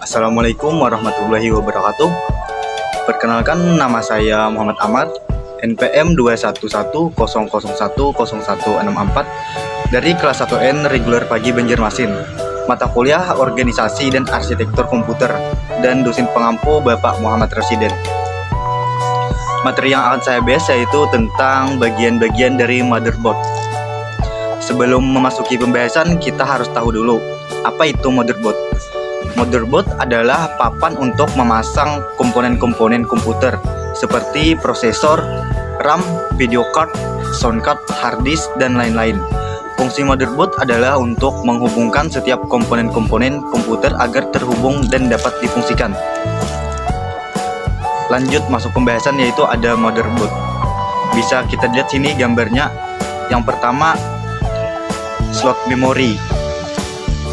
Assalamualaikum warahmatullahi wabarakatuh. Perkenalkan, nama saya Muhammad Amar, NPM 2110010010164 dari kelas 1N Reguler Pagi Banjarmasin. Mata kuliah Organisasi dan Arsitektur Komputer, dan dosen pengampu Bapak Muhammad Rasiden. Materi yang akan saya bahas yaitu tentang bagian-bagian dari motherboard. Sebelum memasuki pembahasan, kita harus tahu dulu apa itu motherboard. Motherboard adalah papan untuk memasang komponen-komponen komputer seperti prosesor, RAM, video card, sound card, hard disk, dan lain-lain. Fungsi motherboard adalah untuk menghubungkan setiap komponen-komponen komputer agar terhubung dan dapat difungsikan. Lanjut masuk pembahasan, yaitu ada motherboard. Bisa kita lihat sini gambarnya. Yang pertama, slot memori,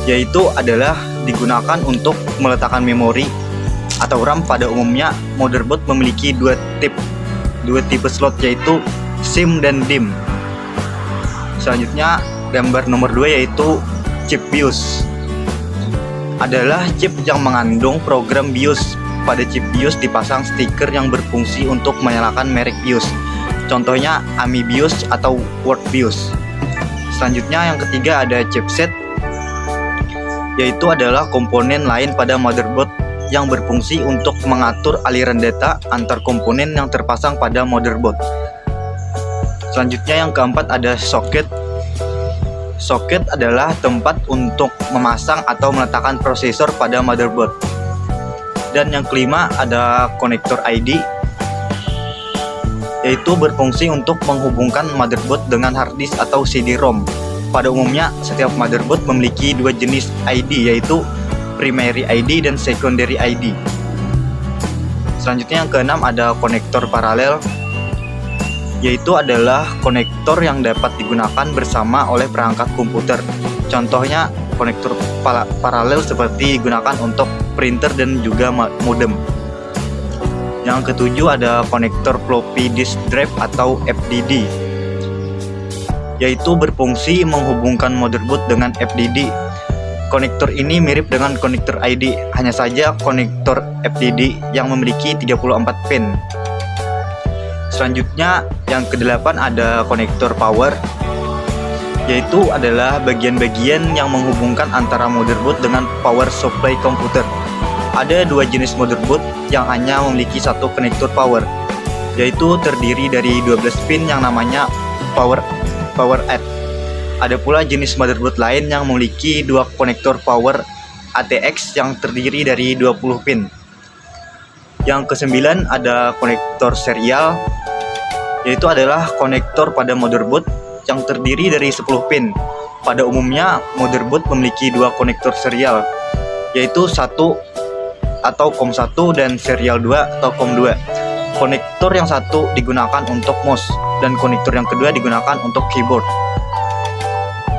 yaitu adalah digunakan untuk meletakkan memori atau RAM. Pada umumnya motherboard memiliki dua tipe slot, yaitu SIM dan DIMM. Selanjutnya gambar nomor 2 yaitu chip BIOS. Adalah chip yang mengandung program BIOS. Pada chip BIOS dipasang stiker yang berfungsi untuk menyalakan merek BIOS. Contohnya AMI BIOS atau Word BIOS. Selanjutnya yang ketiga ada chipset, yaitu adalah komponen lain pada motherboard yang berfungsi untuk mengatur aliran data antar komponen yang terpasang pada motherboard. Selanjutnya yang keempat ada soket. Soket adalah tempat untuk memasang atau meletakkan prosesor pada motherboard. Dan yang kelima ada konektor ID, yaitu berfungsi untuk menghubungkan motherboard dengan hard disk atau CD-ROM. Pada umumnya setiap motherboard memiliki dua jenis ID, yaitu primary ID dan secondary ID. Selanjutnya yang keenam ada konektor paralel, yaitu adalah konektor yang dapat digunakan bersama oleh perangkat komputer. Contohnya konektor paralel seperti digunakan untuk printer dan juga modem. Yang ketujuh ada konektor floppy disk drive atau FDD, yaitu berfungsi menghubungkan motherboard dengan FDD. Konektor ini mirip dengan konektor ID, hanya saja konektor FDD yang memiliki 34 pin. Selanjutnya yang kedelapan ada konektor power, yaitu adalah bagian-bagian yang menghubungkan antara motherboard dengan power supply komputer. Ada dua jenis motherboard yang hanya memiliki satu konektor power, yaitu terdiri dari 12 pin yang namanya power add. Ada pula jenis motherboard lain yang memiliki dua konektor power ATX yang terdiri dari 20 pin. Yang kesembilan ada konektor serial, yaitu adalah konektor pada motherboard yang terdiri dari 10 pin. Pada umumnya motherboard memiliki dua konektor serial, yaitu satu atau COM1 dan serial 2 atau COM2. Konektor yang satu digunakan untuk mouse dan konektor yang kedua digunakan untuk keyboard.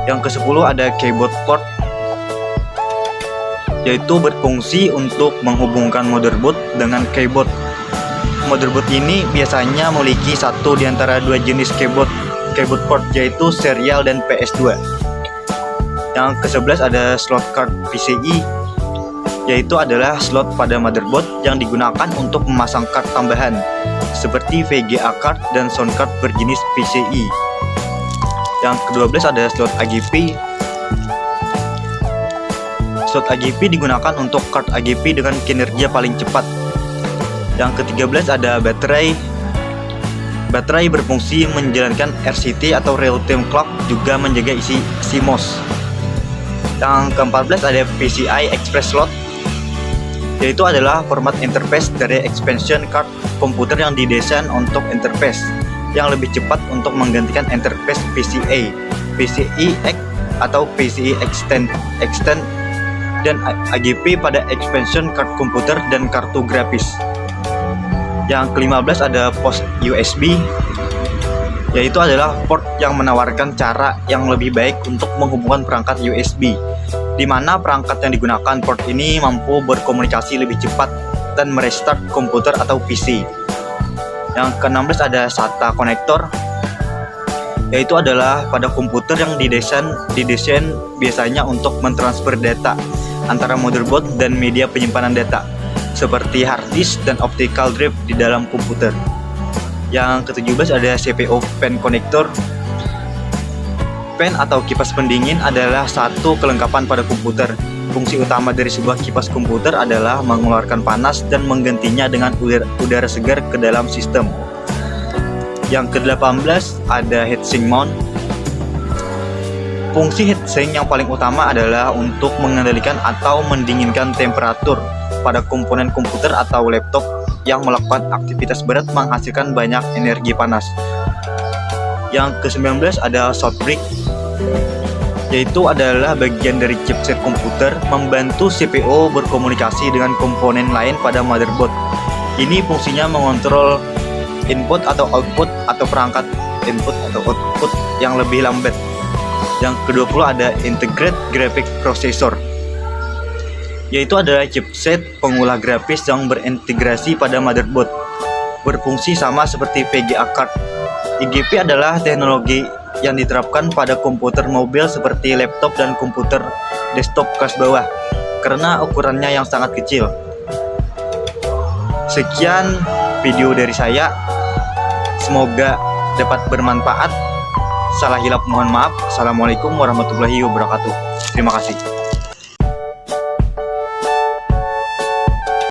Yang ke-10 ada keyboard port, yaitu berfungsi untuk menghubungkan motherboard dengan keyboard. Motherboard ini biasanya memiliki satu di antara dua jenis keyboard port, yaitu serial dan PS2. Yang ke-11 ada slot card PCI, yaitu adalah slot pada motherboard yang digunakan untuk memasang card tambahan seperti VGA card dan sound card berjenis PCI. Yang ke-12 ada slot AGP. Slot AGP digunakan untuk card AGP dengan kinerja paling cepat. Yang ke-13 ada baterai. Baterai berfungsi menjalankan RCT atau real time clock, juga menjaga isi CMOS. Yang ke-14 ada PCI Express slot, yaitu adalah format interface dari expansion card komputer yang didesain untuk interface yang lebih cepat untuk menggantikan interface PCI X atau PCI Extend dan AGP pada expansion card komputer dan kartu grafis. Yang ke-15 ada port USB, yaitu adalah port yang menawarkan cara yang lebih baik untuk menghubungkan perangkat USB, di mana perangkat yang digunakan port ini mampu berkomunikasi lebih cepat dan merestart komputer atau PC. Yang ke-16 ada SATA konektor, yaitu adalah pada komputer yang didesain biasanya untuk mentransfer data antara motherboard dan media penyimpanan data seperti hard disk dan optical drive di dalam komputer. Yang ke-17 ada CPU fan connector. Fan atau kipas pendingin adalah satu kelengkapan pada komputer. Fungsi utama dari sebuah kipas komputer adalah mengeluarkan panas dan menggantinya dengan udara segar ke dalam sistem. Yang ke-18 ada heatsink mount. Fungsi heatsink yang paling utama adalah untuk mengendalikan atau mendinginkan temperatur pada komponen komputer atau laptop yang melakukan aktivitas berat menghasilkan banyak energi panas. Yang ke-19 ada short brick, yaitu adalah bagian dari chipset komputer membantu CPU berkomunikasi dengan komponen lain pada motherboard. Ini fungsinya mengontrol input atau output atau perangkat input atau output yang lebih lambat. Yang ke-20 ada integrated graphic processor, yaitu adalah chipset pengolah grafis yang berintegrasi pada motherboard, berfungsi sama seperti VGA card. IGP adalah teknologi yang diterapkan pada komputer mobil seperti laptop dan komputer desktop kelas bawah karena ukurannya yang sangat kecil. Sekian video dari saya, semoga dapat bermanfaat. Salah hilap mohon maaf. Assalamualaikum warahmatullahi wabarakatuh. Terima kasih.